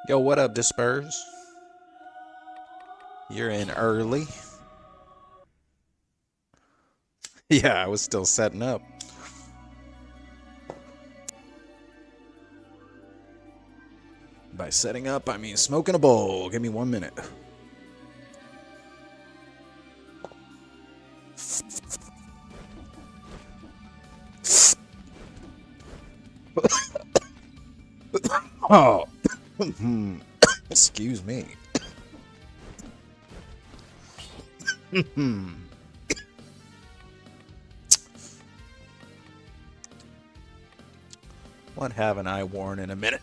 Yo, what up, Disperse? You're in early. Yeah, I was still setting up. By setting up, I mean smoking a bowl. Give me 1 minute. Oh, excuse me. What haven't I worn in a minute?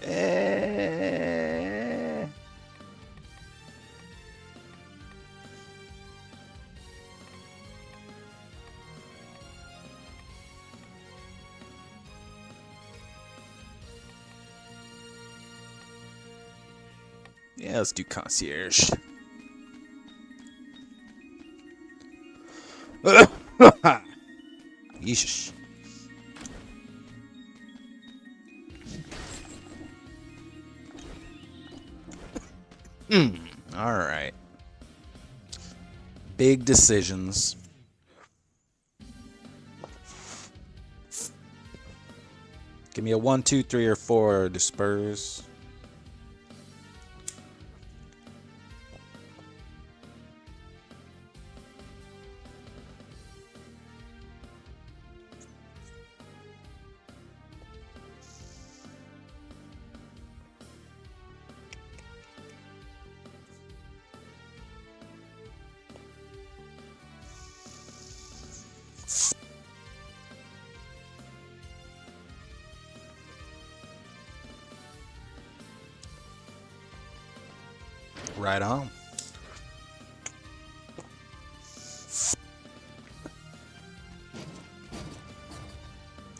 Eh. Yeah, let's do concierge. Yeesh. All right. Big decisions. Give me a 1, 2, 3, or 4. Disperse. Right on.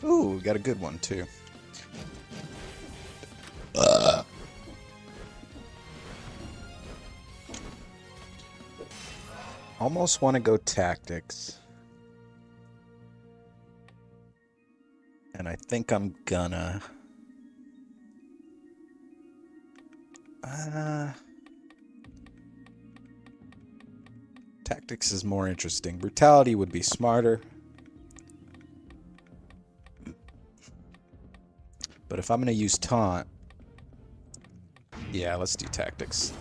Ooh, we got a good one too. Almost want to go tactics. And I think I'm gonna... Tactics is more interesting. Brutality would be smarter. But if I'm gonna use taunt... Yeah, let's do tactics.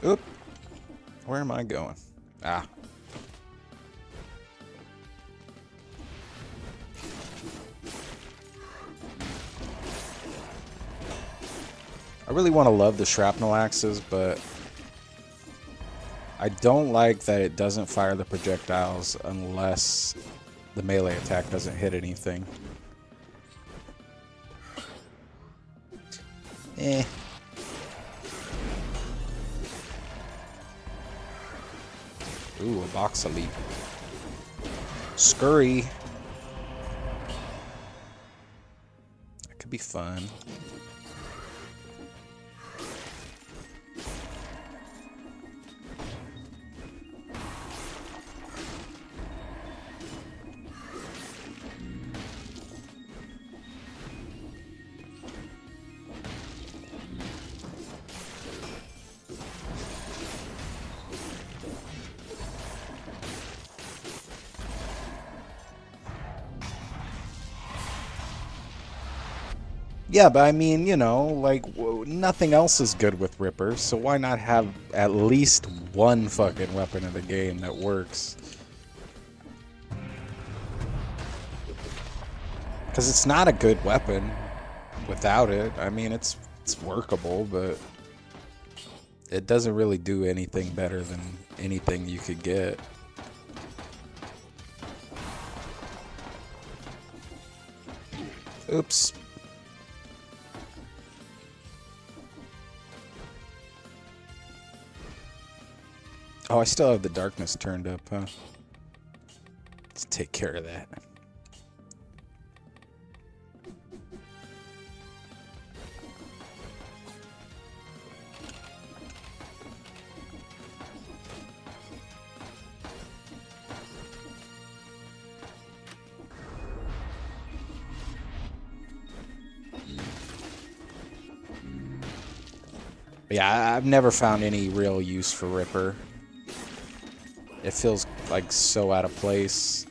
Oop. Where am I going? Ah. I really want to love the shrapnel axes, but I don't like that it doesn't fire the projectiles unless the melee attack doesn't hit anything. Eh. Ooh, a box elite. Scurry. That could be fun. Yeah, but I mean, you know, like, nothing else is good with Ripper, so why not have at least one fucking weapon in the game that works? Because it's not a good weapon. without it. I mean, it's workable, but it doesn't really do anything better than anything you could get. Oops. Oh, I still have the darkness turned up, huh? Let's take care of that. Yeah, I've never found any real use for Ripper. It feels like so out of place.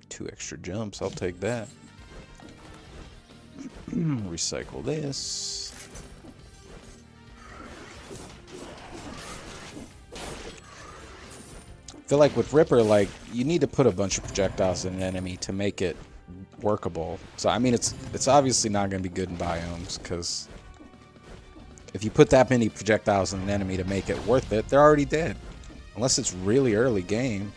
Two extra jumps, I'll take that. Recycle this. I feel like with Ripper, like, you need to put a bunch of projectiles in an enemy to make it workable. So, I mean, it's obviously not going to be good in biomes, because if you put that many projectiles in an enemy to make it worth it, they're already dead. Unless it's really early game.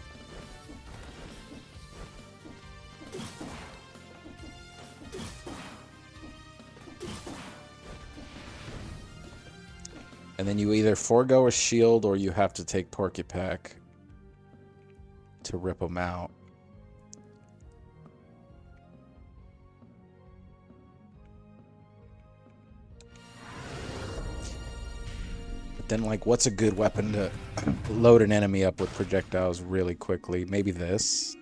And then you either forego a shield or you have to take Porcupack to rip them out. But then, like, what's a good weapon to load an enemy up with projectiles really quickly? Maybe this.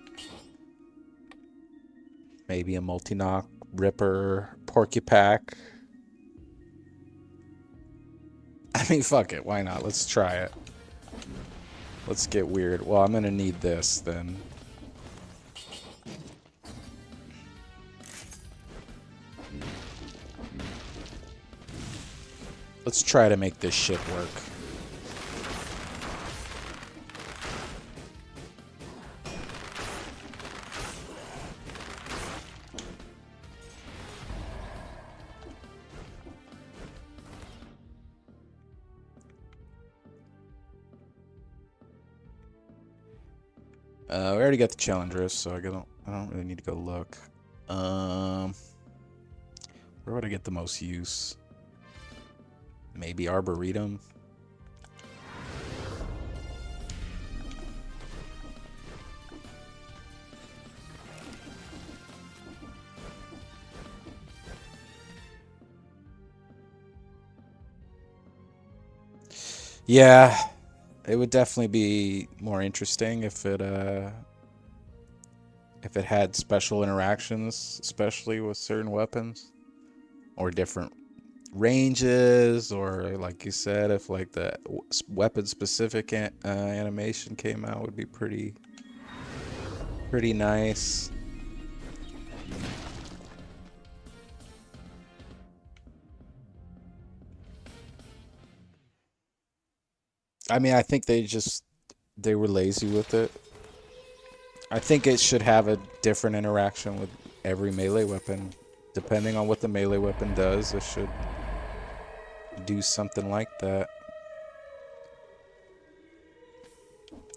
Maybe a multi-knock, Ripper, Porcupack. I mean, fuck it. Why not? Let's try it. Let's get weird. Well, I'm gonna need this then. Let's try to make this shit work. We already got the Challengeress, so I don't really need to go look. Where would I get the most use? Maybe Arboretum. Yeah, it would definitely be more interesting if it had special interactions, especially with certain weapons or different ranges, or like you said, if like the weapon specific animation came out, would be pretty nice. I mean, I think they were lazy with it. I think it should have a different interaction with every melee weapon. Depending on what the melee weapon does, it should do something like that.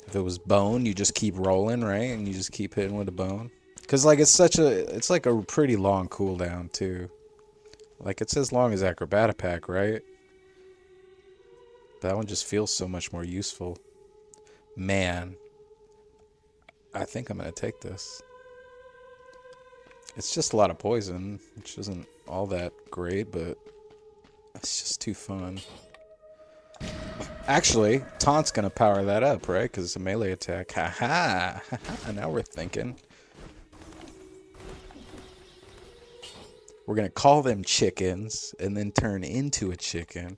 If it was bone, you just keep rolling, right? And you just keep hitting with a bone. Because, like, it's like a pretty long cooldown, too. Like, it's as long as Acrobatipack, right? That one just feels so much more useful. Man. I think I'm going to take this. It's just a lot of poison, which isn't all that great, but it's just too fun. Actually, Taunt's going to power that up, right? Because it's a melee attack. Ha-ha! Now we're thinking. We're going to call them chickens and then turn into a chicken.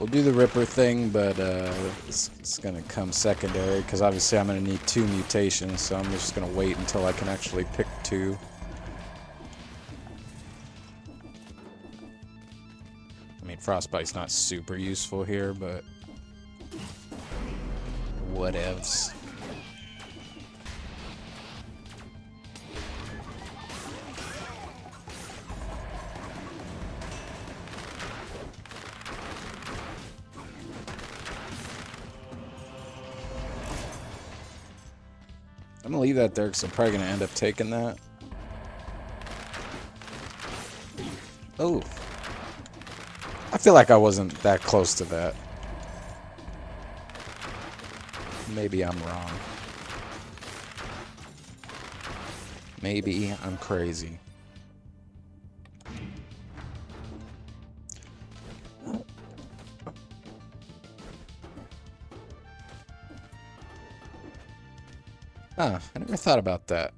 We'll do the Ripper thing, but it's going to come secondary, because obviously I'm going to need 2 mutations, so I'm just going to wait until I can actually pick 2. I mean, Frostbite's not super useful here, but whatevs. I'm gonna leave that there because I'm probably gonna end up taking that. Oh. I feel like I wasn't that close to that. Maybe I'm wrong. Maybe I'm crazy. Huh, I never thought about that.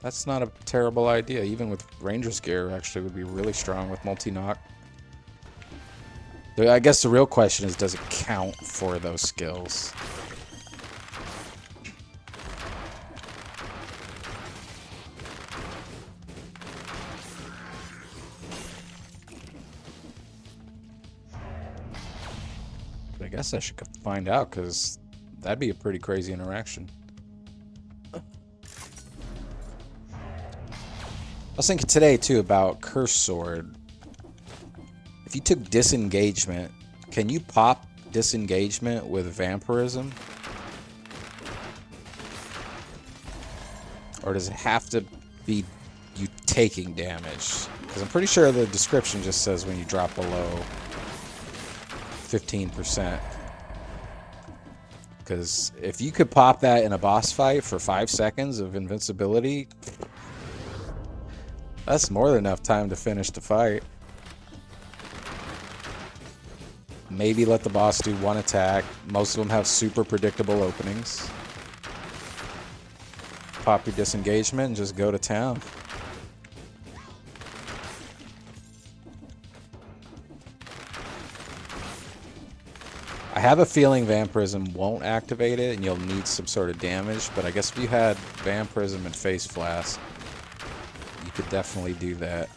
That's not a terrible idea. Even with Ranger's gear, actually would be really strong with multi-knock. I guess the real question is, does it count for those skills? I guess I should find out, because that'd be a pretty crazy interaction. I was thinking today, too, about Curse Sword. If you took Disengagement, can you pop Disengagement with Vampirism? Or does it have to be you taking damage? Because I'm pretty sure the description just says when you drop below 15%. Because if you could pop that in a boss fight for 5 seconds of invincibility, that's more than enough time to finish the fight. Maybe let the boss do 1 attack. Most of them have super predictable openings. Pop your Disengagement and just go to town. I have a feeling Vampirism won't activate it and you'll need some sort of damage, but I guess if you had Vampirism and Face Flask, you could definitely do that.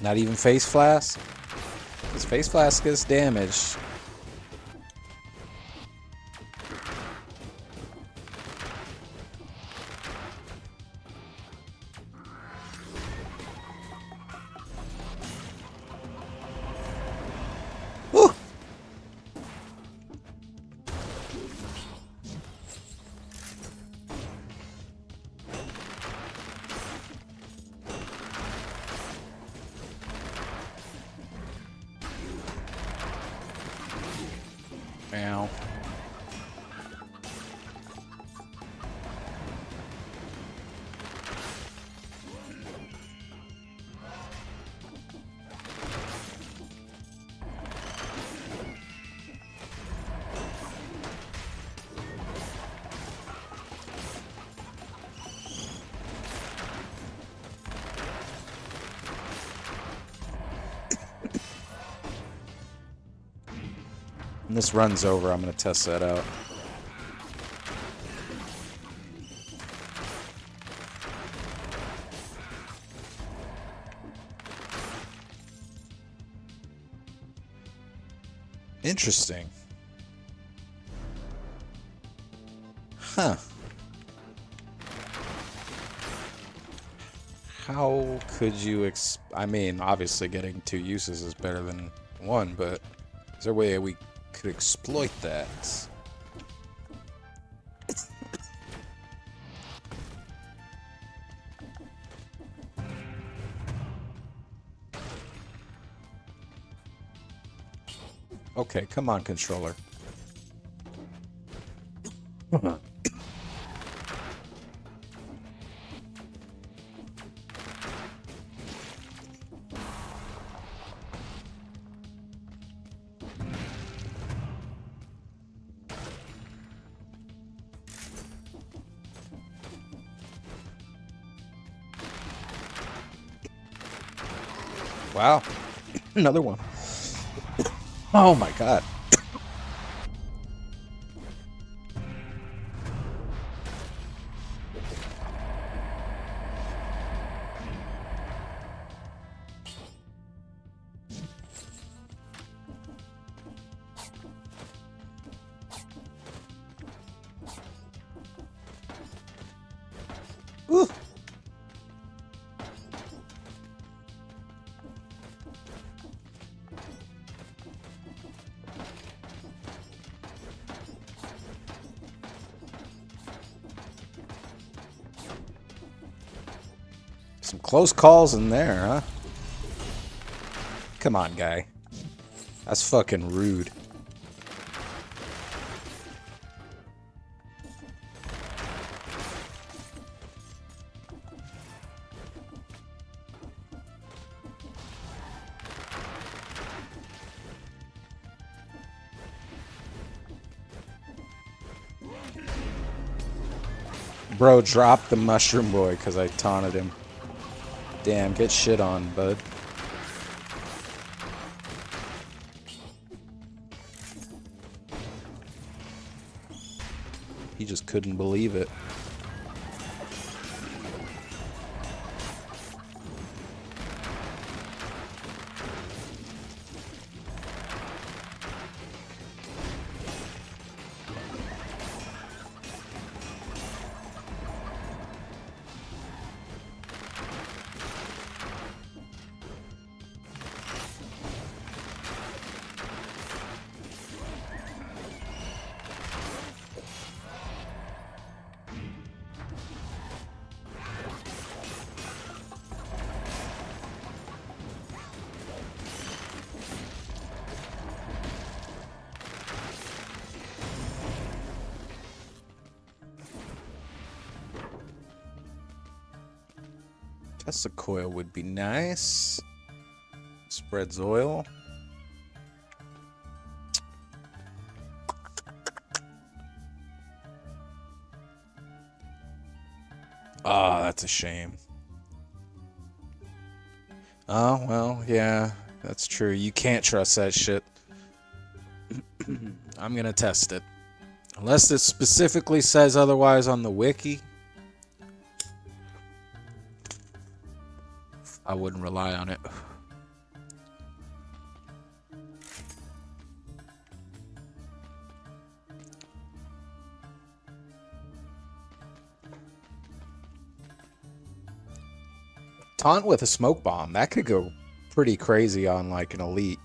Not even Face Flask? Because Face Flask gets damage. Woo! Ow. When this run's over, I'm going to test that out. Interesting. Huh. How could you I mean, obviously getting 2 uses is better than 1, but is there a way we could exploit that? Okay, come on, controller. Wow. Another one. Oh my god. Woo. Some close calls in there, huh? Come on, guy. That's fucking rude. Bro, drop the mushroom boy because I taunted him. Damn, get shit on, bud. He just couldn't believe it. Tesla coil would be nice. Spreads oil. Ah, that's a shame. Oh, well, yeah, that's true. You can't trust that shit. I'm gonna test it. Unless it specifically says otherwise on the wiki, I wouldn't rely on it. Taunt with a smoke bomb. That could go pretty crazy on like an elite.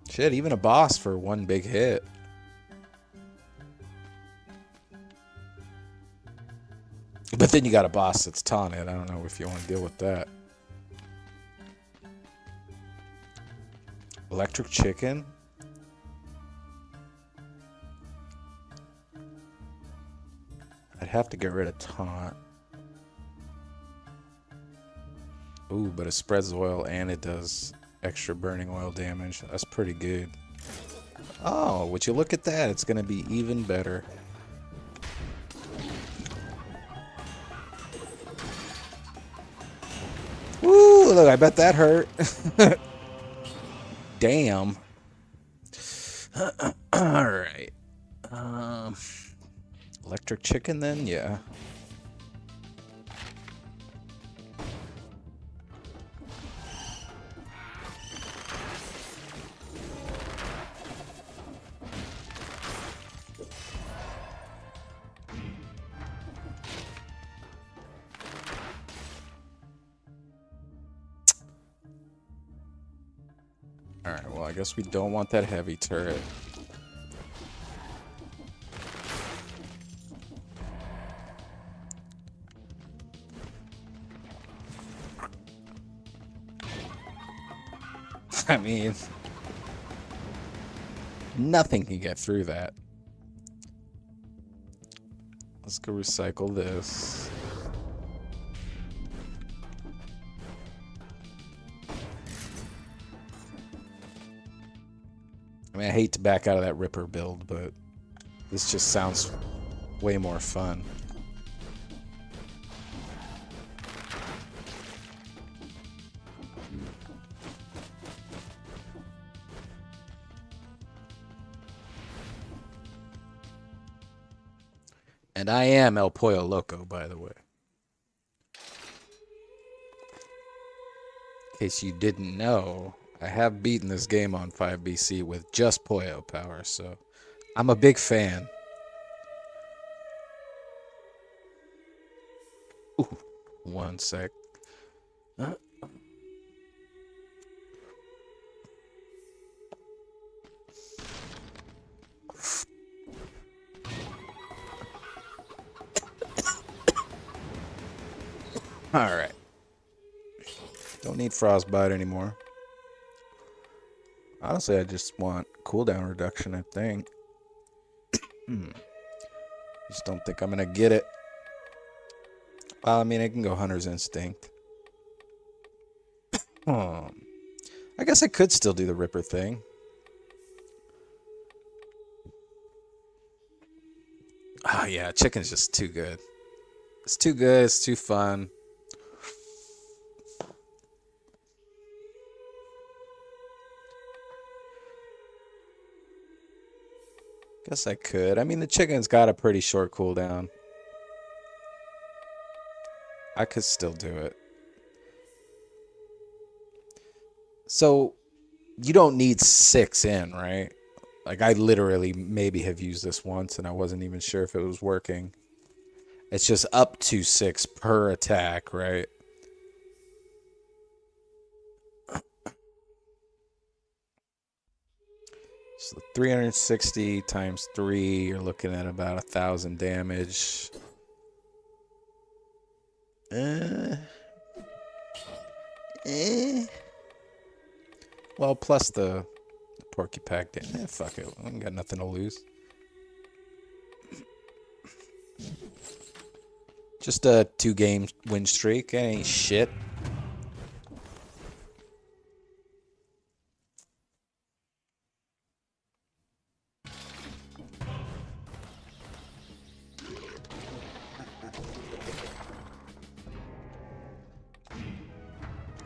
Shit, even a boss for one big hit. But then you got a boss that's taunted. I don't know if you want to deal with that. Electric chicken. I'd have to get rid of taunt. Ooh, but it spreads oil and it does extra burning oil damage. That's pretty good. Oh, would you look at that? It's going to be even better. Woo, look, I bet that hurt. Damn. Alright. Electric chicken then? Yeah. Alright, well, I guess we don't want that heavy turret. I mean, nothing can get through that. Let's go recycle this. I mean, I hate to back out of that Ripper build, but This just sounds way more fun. And I am El Pollo Loco, by the way. In case you didn't know, I have beaten this game on 5BC with just Pollo power, so I'm a big fan. Ooh, one sec. Alright. Don't need frostbite anymore. Honestly, I just want cooldown reduction, I think. Just don't think I'm gonna get it. Well, I mean, I can go Hunter's Instinct. I guess I could still do the Ripper thing. Ah, yeah, chicken's just too good. It's too good, it's too fun. Guess I could. I mean, the chicken's got a pretty short cooldown. I could still do it. So, you don't need 6 in, right? Like, I literally maybe have used this once and I wasn't even sure if it was working. It's just up to 6 per attack, right? So 360 times 3, you're looking at about 1,000 damage. Well, plus the Porcupine damage. Fuck it. I ain't got nothing to lose. Just a 2-game win streak. Ain't shit.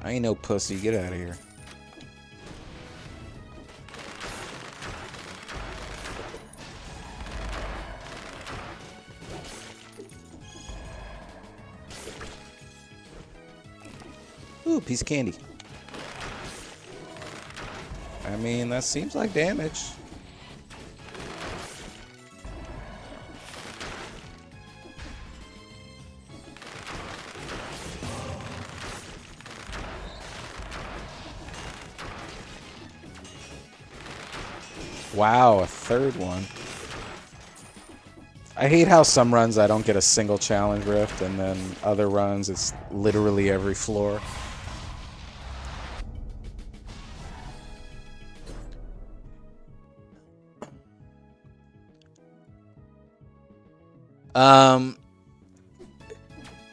I ain't no pussy. Get out of here. Ooh, piece of candy. I mean, that seems like damage. Wow, a third one. I hate how some runs I don't get a single challenge rift, and then other runs it's literally every floor.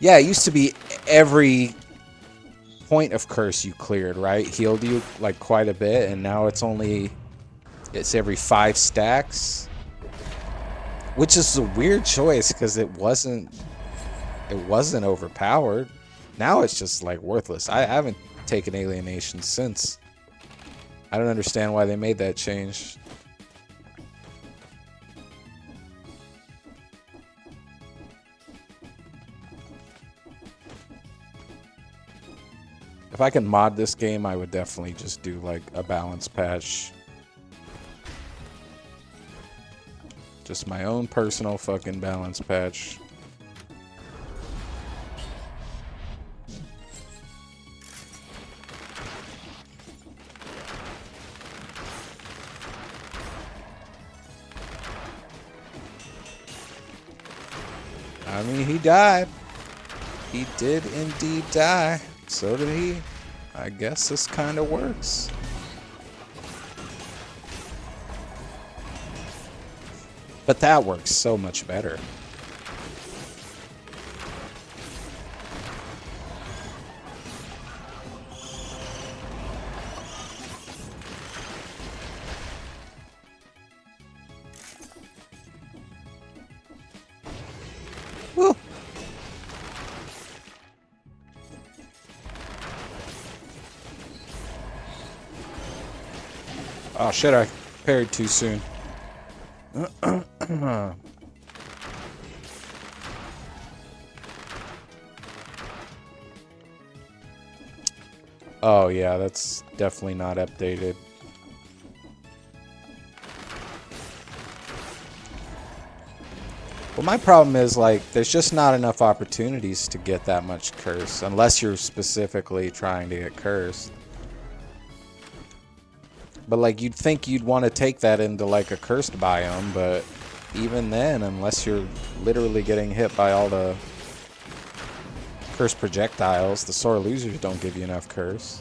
Yeah, it used to be every point of curse you cleared, right? Healed you like quite a bit, and now it's every 5 stacks. Which is a weird choice because it wasn't overpowered. Now it's just like worthless. I haven't taken Alienation since. I don't understand why they made that change. If I can mod this game, I would definitely just do like a balance patch. Just my own personal fucking balance patch. I mean, he died. He did indeed die. So did he. I guess this kind of works. But that works so much better. Oh shit, I parried too soon. Oh yeah, that's definitely not updated. Well, my problem is, like, there's just not enough opportunities to get that much curse, unless you're specifically trying to get cursed. But, like, you'd think you'd want to take that into, like, a cursed biome, but even then, unless you're literally getting hit by all the cursed projectiles, the sore losers don't give you enough curse.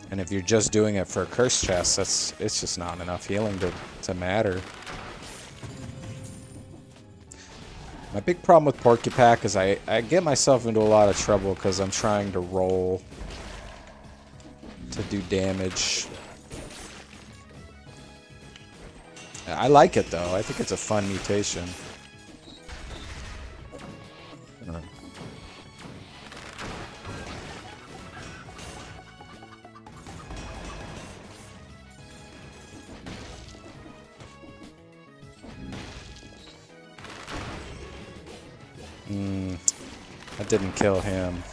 And if you're just doing it for a curse chest, it's just not enough healing to matter. My big problem with Porcupack is I get myself into a lot of trouble because I'm trying to roll to do damage. I like it though. I think it's a fun mutation. That didn't kill him.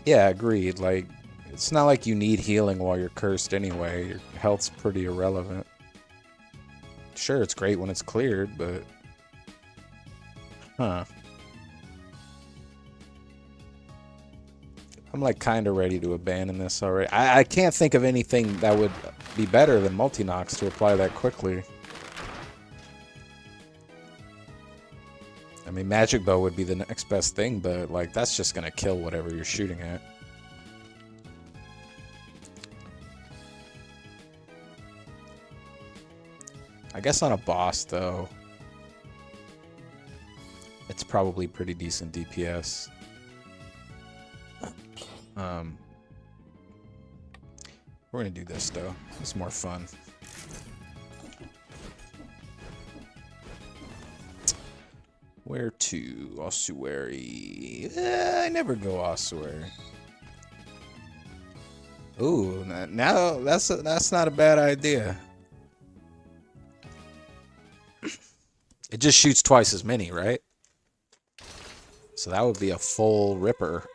Yeah, agreed. Like, it's not like you need healing while you're cursed anyway. Your health's pretty irrelevant. Sure, it's great when it's cleared, but... Huh. I'm, like, kind of ready to abandon this already. I can't think of anything that would be better than Multi-Nox to apply that quickly. I mean, Magic Bow would be the next best thing, but, like, that's just gonna kill whatever you're shooting at. I guess on a boss, though, it's probably pretty decent DPS. We're gonna do this, though. It's more fun. Where to? Ossuary. I never go Ossuary. Ooh, now that's not a bad idea. It just shoots twice as many, right? So that would be a full Ripper.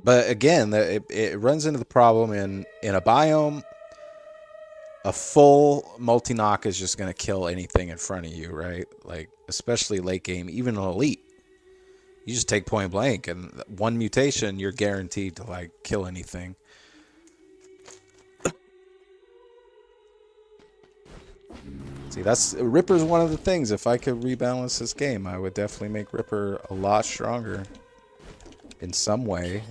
But again, it runs into the problem in a biome. A full multi-knock is just going to kill anything in front of you, right? Like, especially late game, even an elite. You just take point blank, and one mutation, you're guaranteed to, like, kill anything. See, Ripper's one of the things. If I could rebalance this game, I would definitely make Ripper a lot stronger in some way.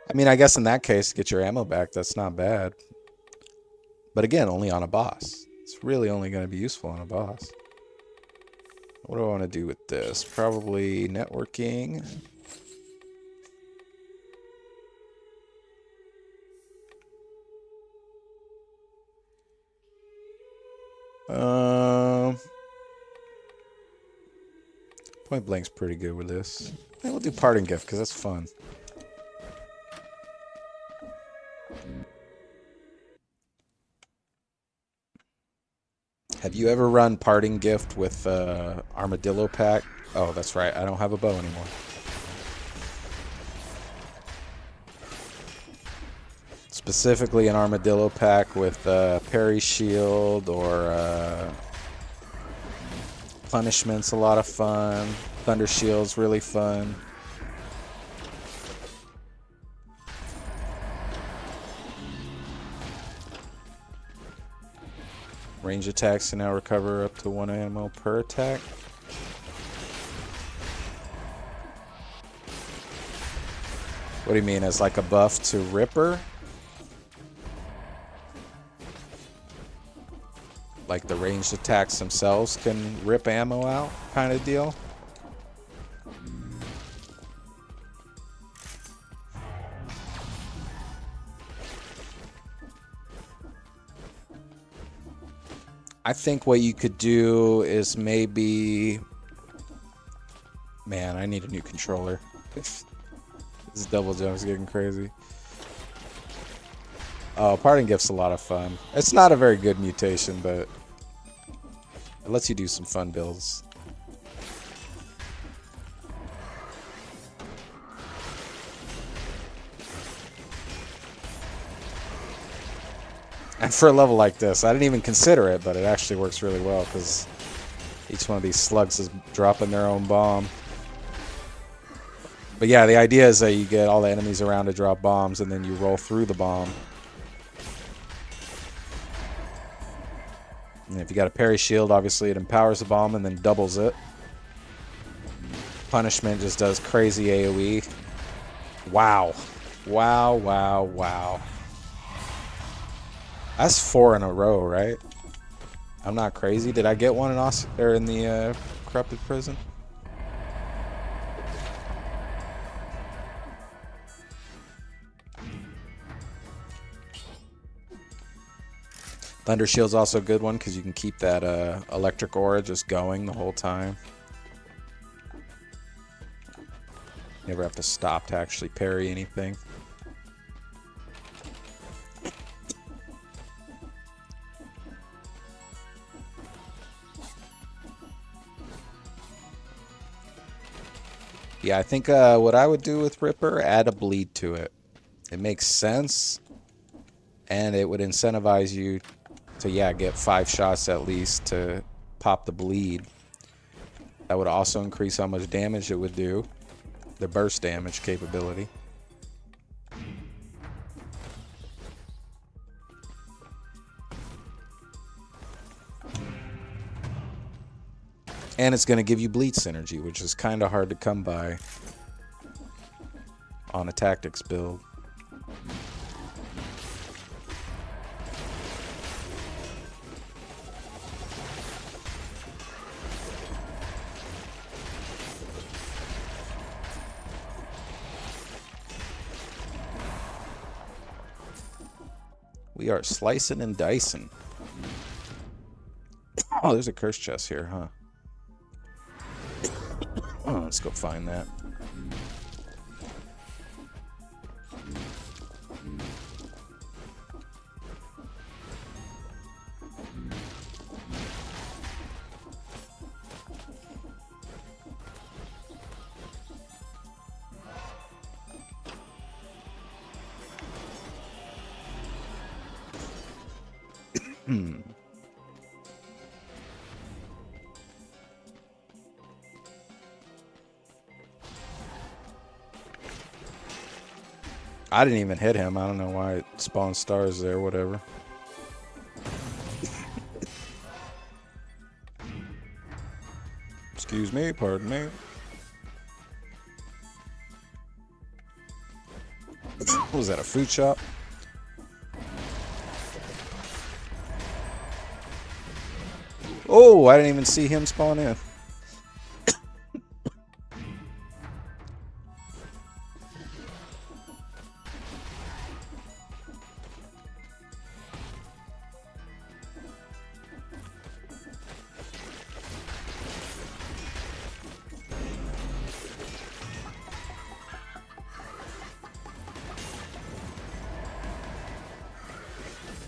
I mean, I guess in that case, get your ammo back. That's not bad. But again, only on a boss. It's really only going to be useful on a boss. What do I want to do with this? Probably networking. Point blank's pretty good with this. Yeah, we'll do parting gift because that's fun. Have you ever run parting gift with armadillo pack? Oh, that's right. I don't have a bow anymore. Specifically an armadillo pack with parry shield or punishment's a lot of fun. Thunder shield's really fun. Range attacks can now recover up to 1 ammo per attack. What do you mean, as like a buff to Ripper? Like the ranged attacks themselves can rip ammo out, kind of deal? I think what you could do is maybe... Man, I need a new controller. This double jump's getting crazy. Oh, Parting Gift's a lot of fun. It's not a very good mutation, but it lets you do some fun builds. And for a level like this, I didn't even consider it, but it actually works really well because each one of these slugs is dropping their own bomb. But yeah, the idea is that you get all the enemies around to drop bombs, and then you roll through the bomb. And if you got a parry shield, obviously it empowers the bomb and then doubles it. Punishment just does crazy AoE. Wow. Wow, wow, wow. That's 4 in a row, right? I'm not crazy. Did I get one in the Corrupted Prison? Thunder Shield's also a good one because you can keep that electric aura just going the whole time. Never have to stop to actually parry anything. Yeah, I think what I would do with Ripper, add a bleed to it. It makes sense, and it would incentivize you to, yeah, get 5 shots at least to pop the bleed. That would also increase how much damage it would do, the burst damage capability. And it's going to give you bleed synergy, which is kind of hard to come by on a tactics build. We are slicing and dicing. Oh, there's a curse chest here, huh? Oh, let's go find that. I didn't even hit him. I don't know why it spawned stars there, whatever. Excuse me, pardon me. What was that, a fruit shop? Oh, I didn't even see him spawn in.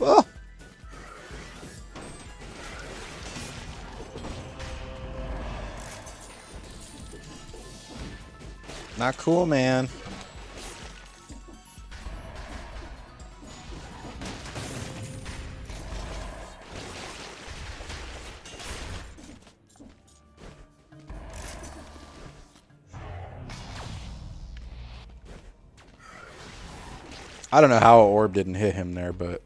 Oh. Not cool, man. I don't know how an orb didn't hit him there, but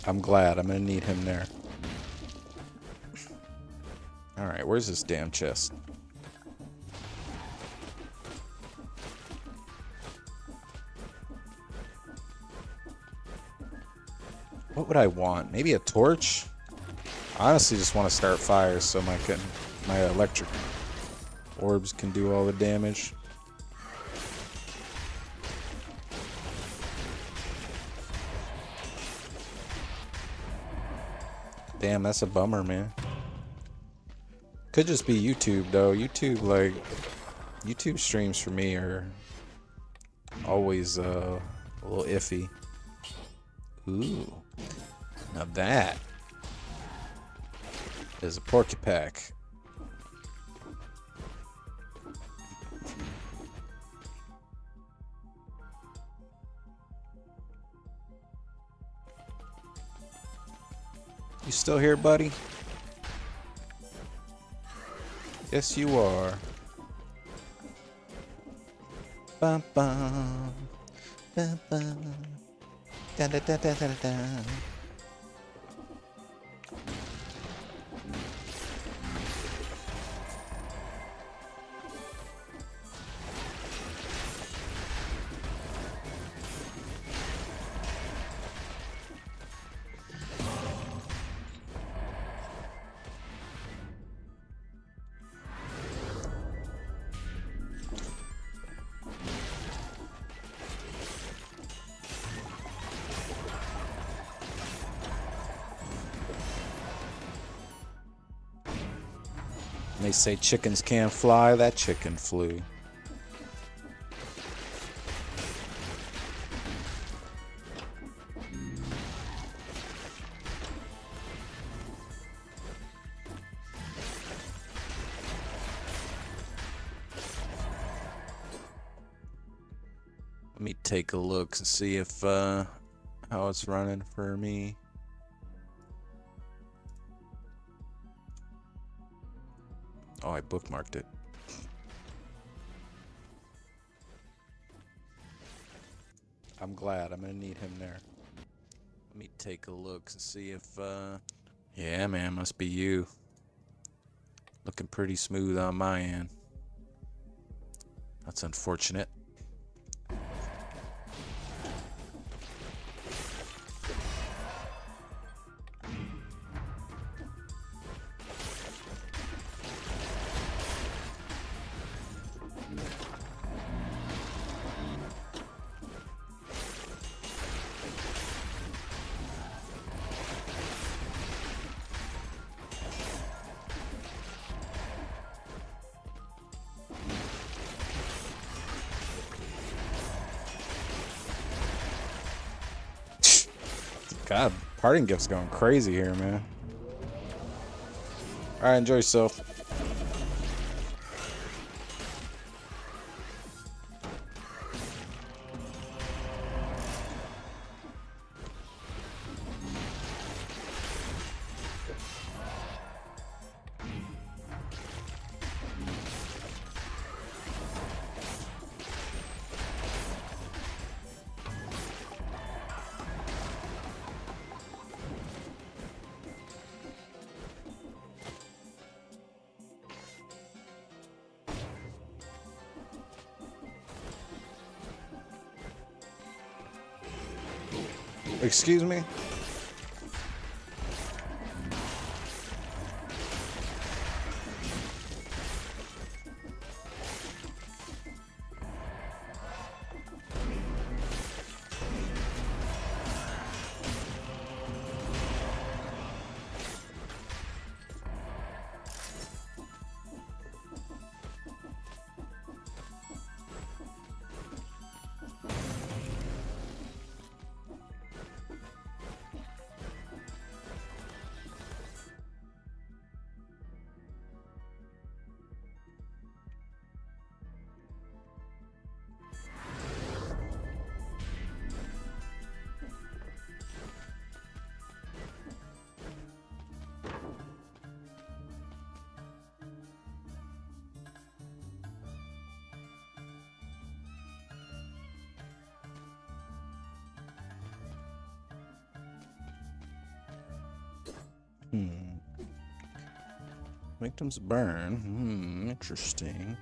I'm glad. I'm going to need him there. Alright, where's this damn chest? What would I want? Maybe a torch? I honestly just want to start fires so my electric orbs can do all the damage. Damn, that's a bummer, man. Could just be YouTube though. YouTube streams for me are always a little iffy. Ooh, now that is a porcupine. You still here, buddy? Yes, you are. Bum bum. Bum bum. Da da da da da da. They say chickens can't fly, that chicken flew. Let me take a look and see if how it's running for me. Oh, I bookmarked it. I'm glad. I'm gonna need him there. Let me take a look and see if yeah, man, must be you. Looking pretty smooth on my end. That's unfortunate. God, parting gift's going crazy here, man. Alright, enjoy yourself. Excuse me? Victims burn. Interesting.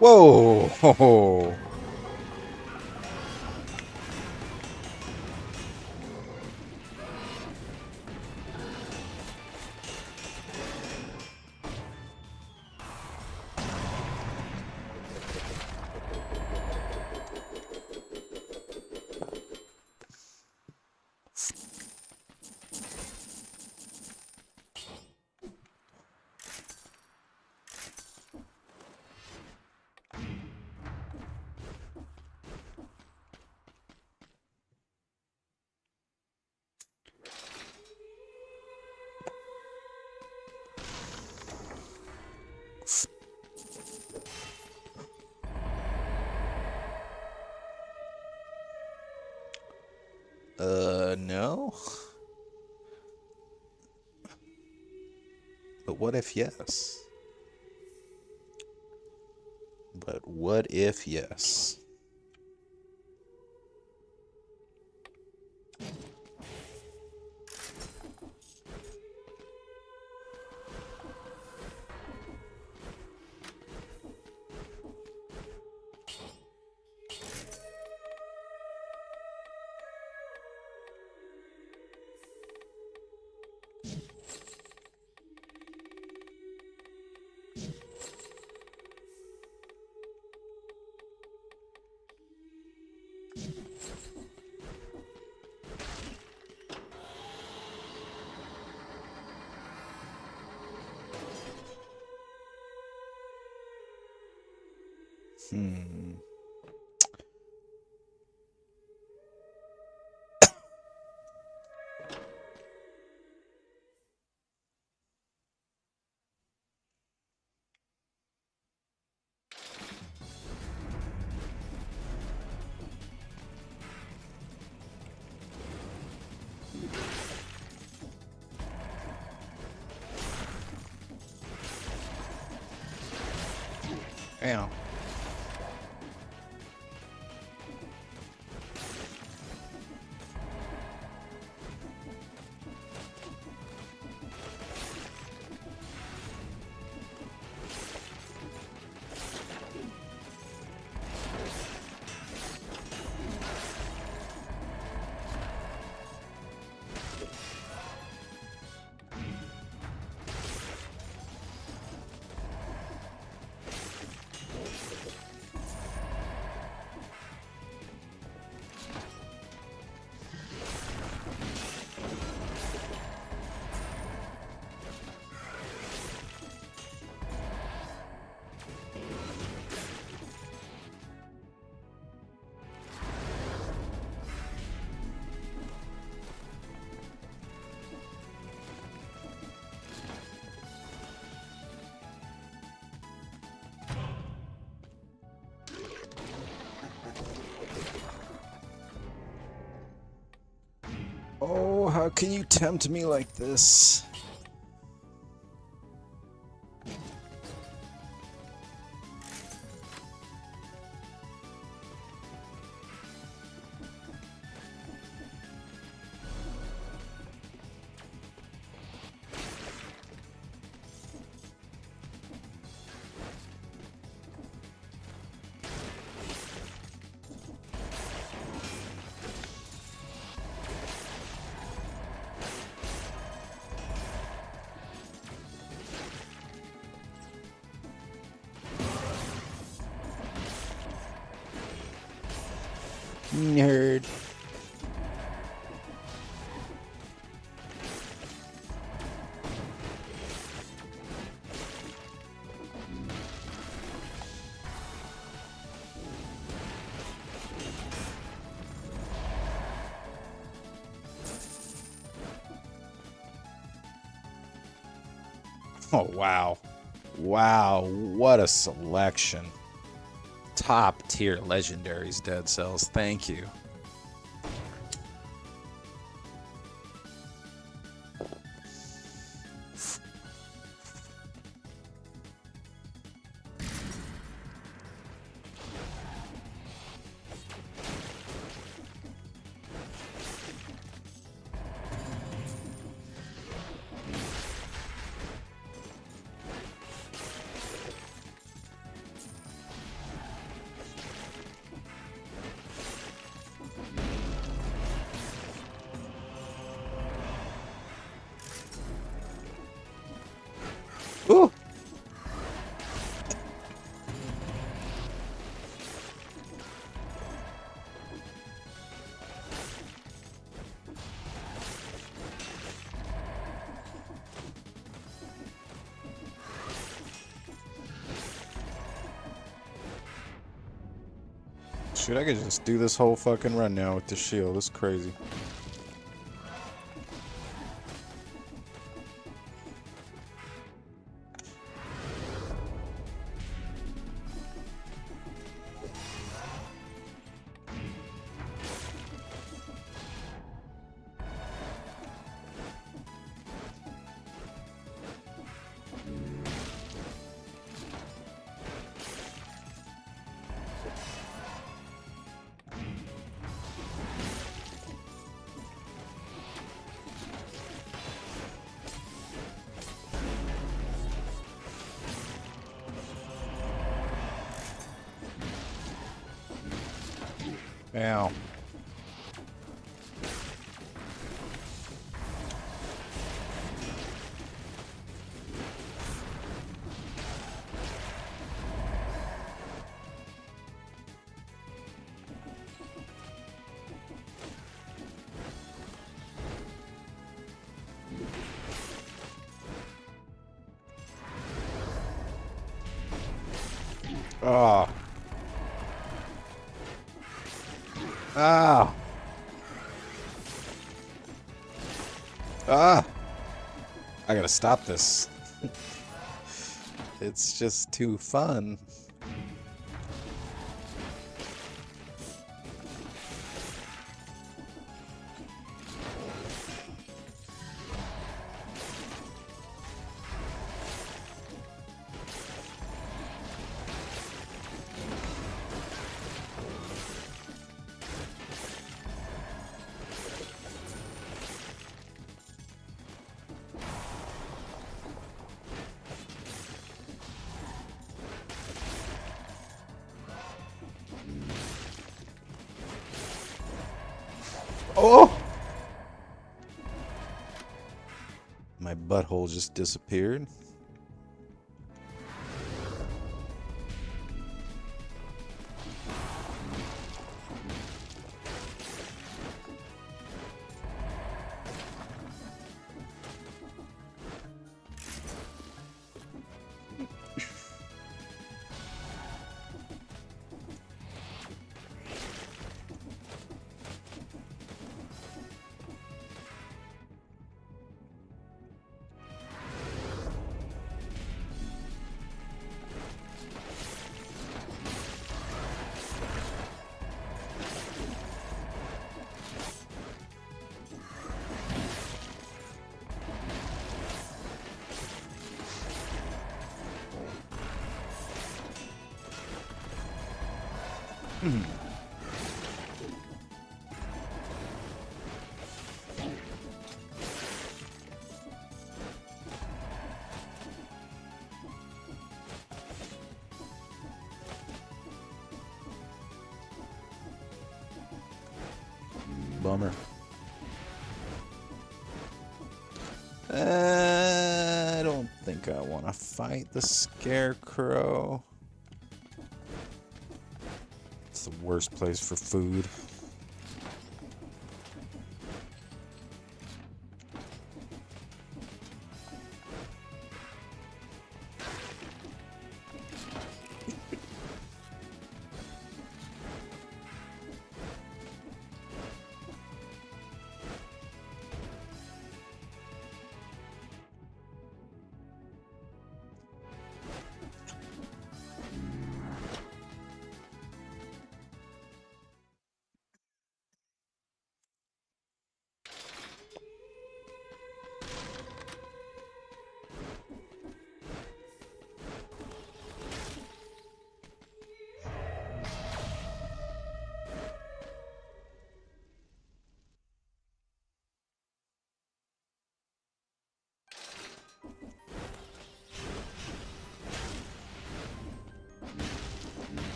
Whoa! No. But what if yes? But what if yes? Hmm. Ow. Oh, how can you tempt me like this? Nerd. Oh, wow. Wow, what a selection. Top tier legendaries, Dead Cells. Thank you. Ooh. Shoot, I could just do this whole fucking run now with the shield. It's crazy. Ow. Oh. Ah. Ah. I gotta stop this. It's just too fun. Oh! My butthole just disappeared. Bummer. I don't think I want to fight the Scarecrow. It's the worst place for food.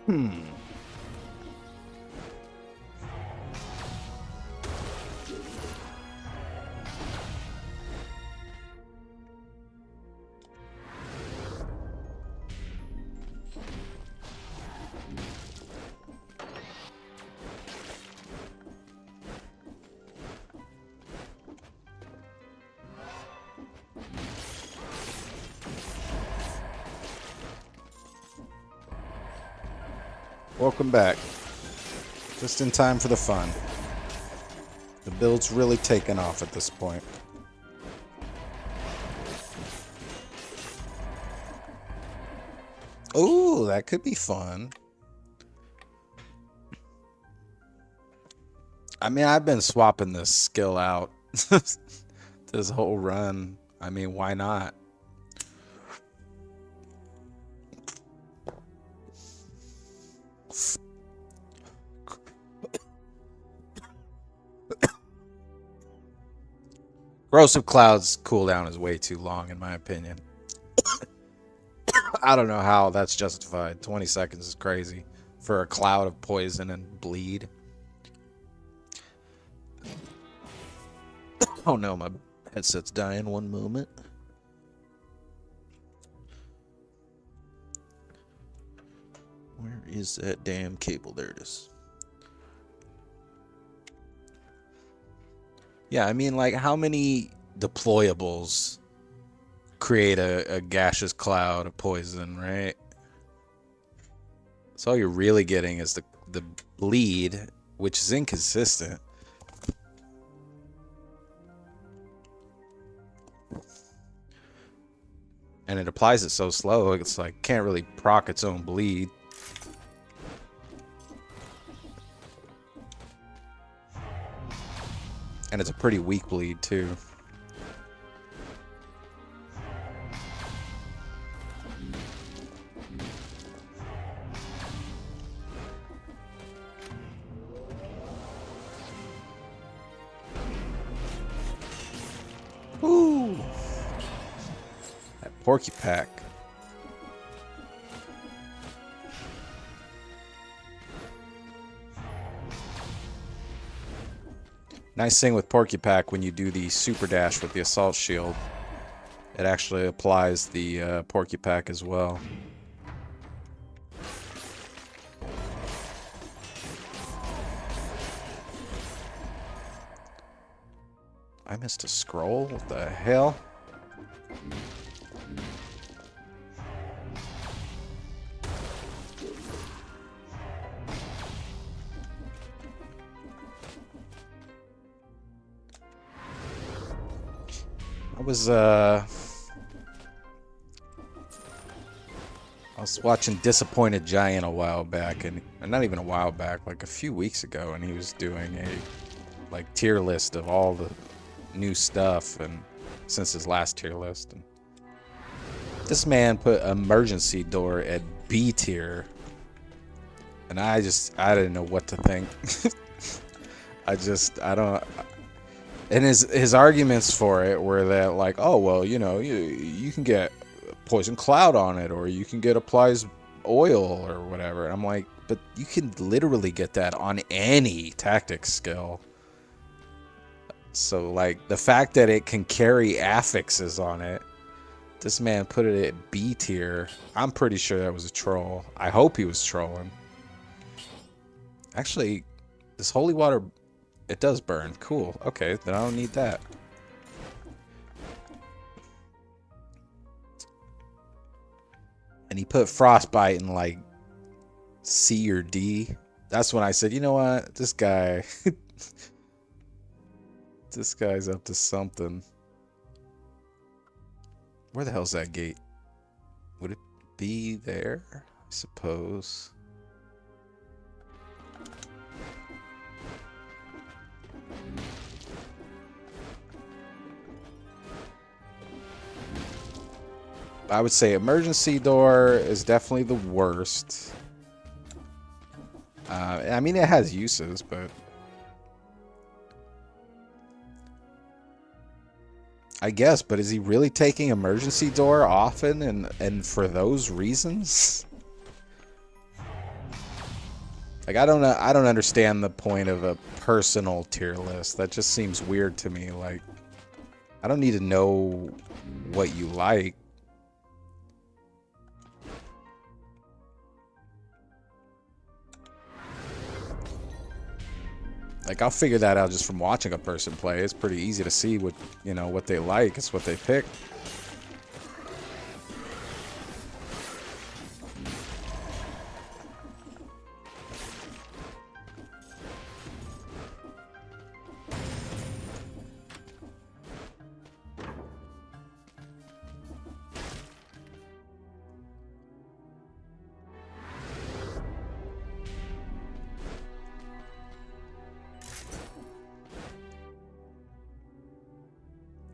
Hmm. Welcome back. Just in time for the fun. The build's really taken off at this point. Ooh, that could be fun. I mean, I've been swapping this skill out this whole run. I mean, why not? Corrosive Cloud's cooldown is way too long, in my opinion. I don't know how that's justified. 20 seconds is crazy for a cloud of poison and bleed. Oh no, my headset's dying. One moment. Where is that damn cable? There it is. Yeah, I mean, like, how many deployables create a gaseous cloud of poison, right? So all you're really getting is the bleed, which is inconsistent. And it applies it so slow, it's like can't really proc its own bleed. And it's a pretty weak bleed too. Ooh. That Porcupine. Nice thing with Porcupine, when you do the super dash with the assault shield, it actually applies the Porcupine as well. I missed a scroll? What the hell? I was watching Disappointed Giant a while back, and not even a while back, like a few weeks ago, and he was doing a like tier list of all the new stuff, and since his last tier list, and this man put Emergency Door at B tier, and I didn't know what to think. I don't. And his arguments for it were that, like, oh well, you know, you can get Poison Cloud on it, or you can get Applies Oil or whatever. And I'm like, but you can literally get that on any tactics skill. So like the fact that it can carry affixes on it, this man put it at B tier. I'm pretty sure that was a troll. I hope he was trolling. Actually, this holy water, it does burn. Cool. Okay, then I don't need that. And he put Frostbite in like C or D. That's when I said, you know what? This guy... this guy's up to something. Where the hell's that gate? Would it be there? I suppose. I would say Emergency Door is definitely the worst. I mean, it has uses, but I guess. But is he really taking Emergency Door often, and for those reasons? Like I don't understand the point of a personal tier list. That just seems weird to me. Like I don't need to know what you like. Like I'll figure that out just from watching a person play. It's pretty easy to see what, what they like. It's what they pick.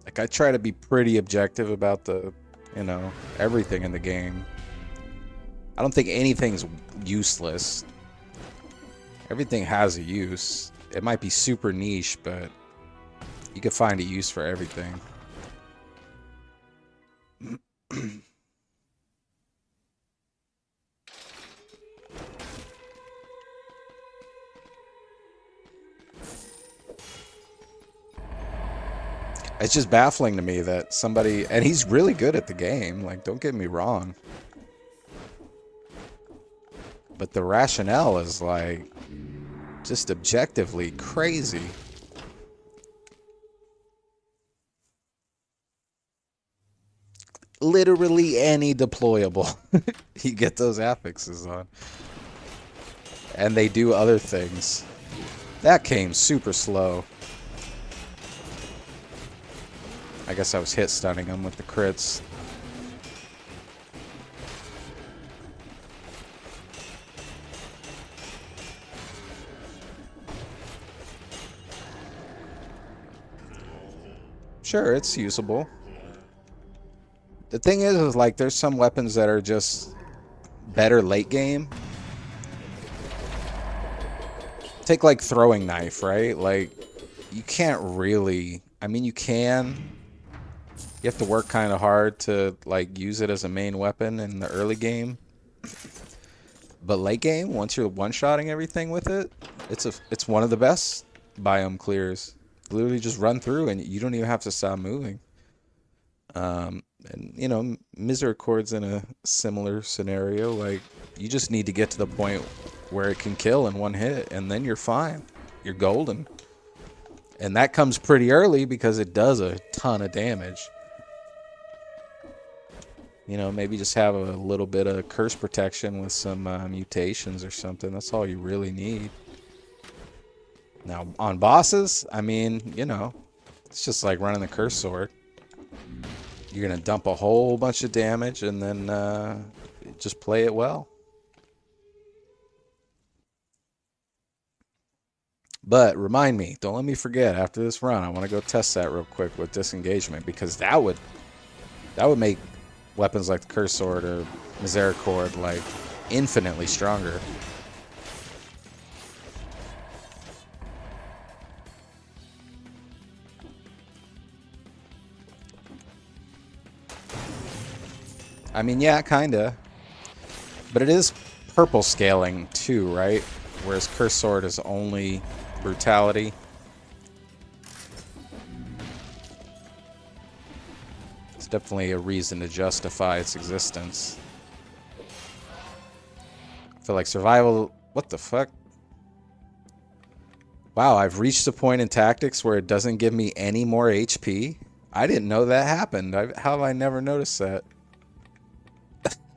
Like I try to be pretty objective about everything in the game. I don't think anything's useless. Everything has a use. It might be super niche, but you can find a use for everything. It's just baffling to me that somebody, and he's really good at the game, like don't get me wrong, but the rationale is like just objectively crazy. Literally any deployable you get those affixes on, and they do other things. That came super slow. I guess I was hit stunning him with the crits. Sure, it's usable. The thing is like there's some weapons that are just better late game. Take like throwing knife, right? Like you can't really, I mean you can. You have to work kind of hard to like use it as a main weapon in the early game. But late game, once you're one-shotting everything with it, it's one of the best biome clears. Literally just run through and you don't even have to stop moving. And Misericord's in a similar scenario. Like you just need to get to the point where it can kill in one hit, and then you're fine. You're golden. And that comes pretty early because it does a ton of damage. Maybe just have a little bit of curse protection with some mutations or something. That's all you really need. Now, on bosses, I mean, it's just like running the curse sword. You're going to dump a whole bunch of damage and then just play it well. But remind me, don't let me forget, after this run, I want to go test that real quick with disengagement, because that would make weapons like the Curse Sword or Misericord like infinitely stronger. I mean, yeah, kinda. But it is purple scaling too, right? Whereas Curse Sword is only brutality. It's definitely a reason to justify its existence. I feel like survival... What the fuck? Wow, I've reached a point in tactics where it doesn't give me any more HP? I didn't know that happened. How have I never noticed that?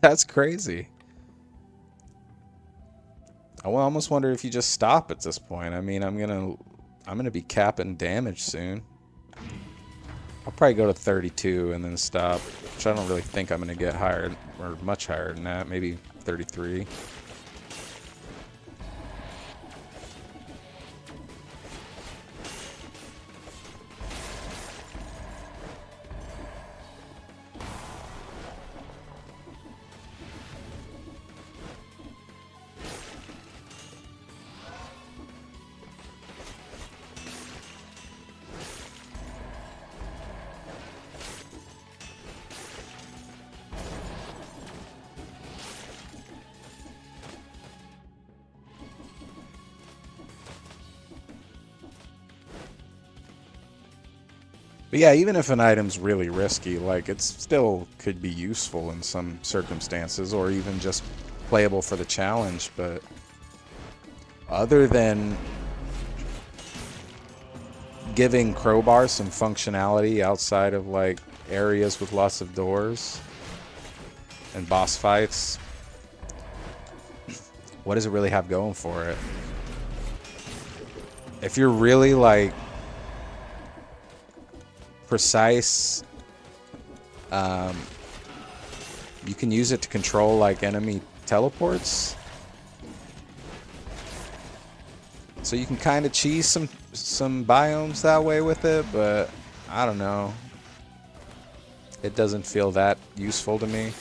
That's crazy. I almost wonder if you just stop at this point. I mean, I'm gonna be capping damage soon. I'll probably go to 32 and then stop, which I don't really think I'm gonna get higher or much higher than that. Maybe 33. But yeah, even if an item's really risky, like, it still could be useful in some circumstances, or even just playable for the challenge. But other than giving Crowbar some functionality outside of, like, areas with lots of doors and boss fights, what does it really have going for it? If you're really, like, precise, you can use it to control, like, enemy teleports. So you can kind of cheese some biomes that way with it, but I don't know. It doesn't feel that useful to me.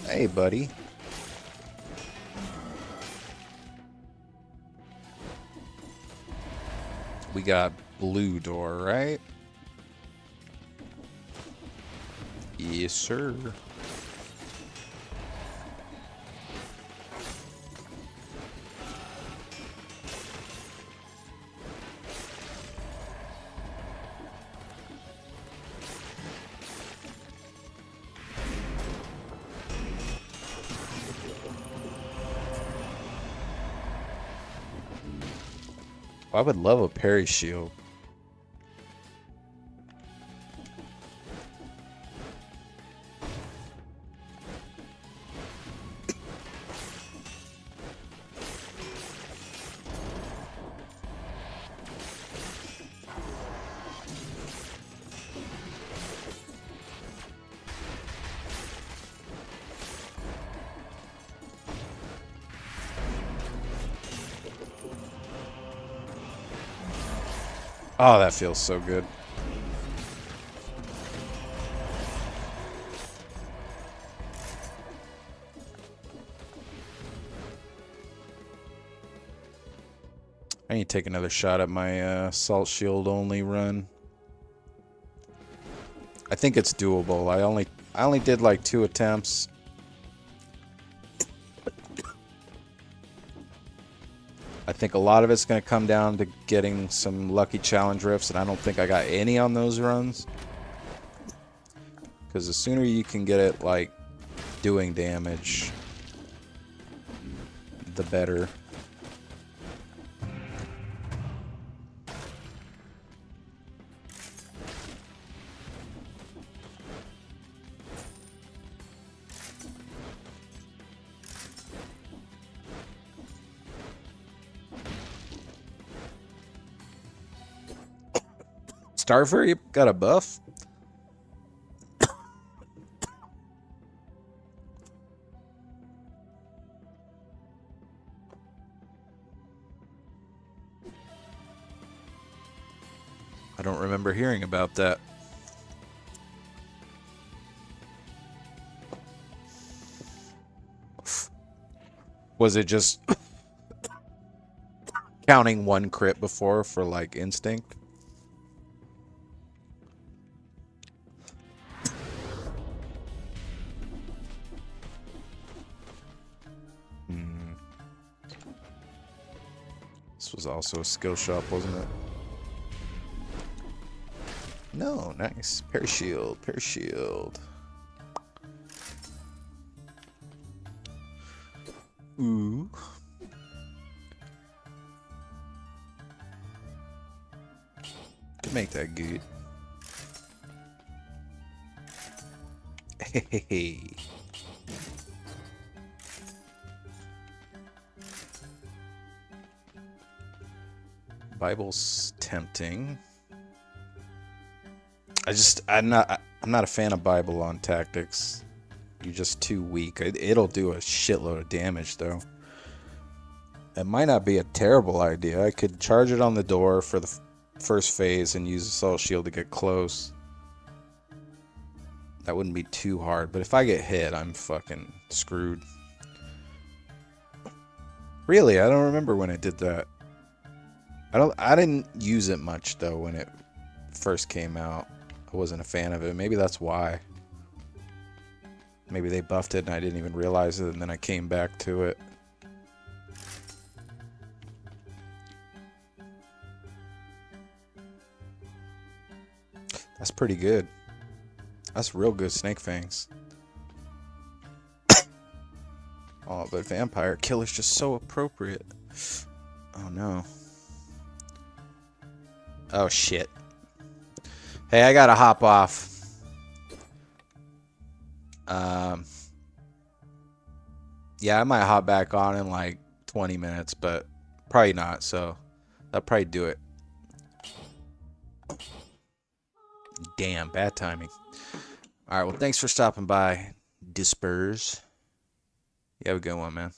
Hey, buddy. We got blue door, right? Yes, sir. I would love a parry shield. Oh, that feels so good. I need to take another shot at my salt shield only run. I think it's doable. I only did like 2 attempts. I think a lot of it's going to come down to getting some lucky challenge rifts, and I don't think I got any on those runs. Because the sooner you can get it, like, doing damage, the better. Starfurry got a buff? I don't remember hearing about that. Was it just counting 1 crit before for, like, instinct? This was also a skill shop, wasn't it? No, nice. Parry shield, parry shield. Ooh. Could make that good. Hey. Bible's tempting. I'm not a fan of Bible on tactics. You're just too weak. It'll do a shitload of damage though. It might not be a terrible idea. I could charge it on the door for the first phase and use Assault Shield to get close. That wouldn't be too hard, but if I get hit, I'm fucking screwed. Really, I don't remember when it did that. I didn't use it much though when it first came out. I wasn't a fan of it. Maybe that's why. Maybe they buffed it and I didn't even realize it, and then I came back to it. That's pretty good. That's real good Snake Fangs. Oh, but Vampire Killer's just so appropriate. Oh no. Oh shit. Hey, I gotta hop off. Yeah, I might hop back on in like 20 minutes, but probably not, so that'll probably do it. Damn, bad timing. Alright, well, thanks for stopping by, Disperse. You have a good one, man.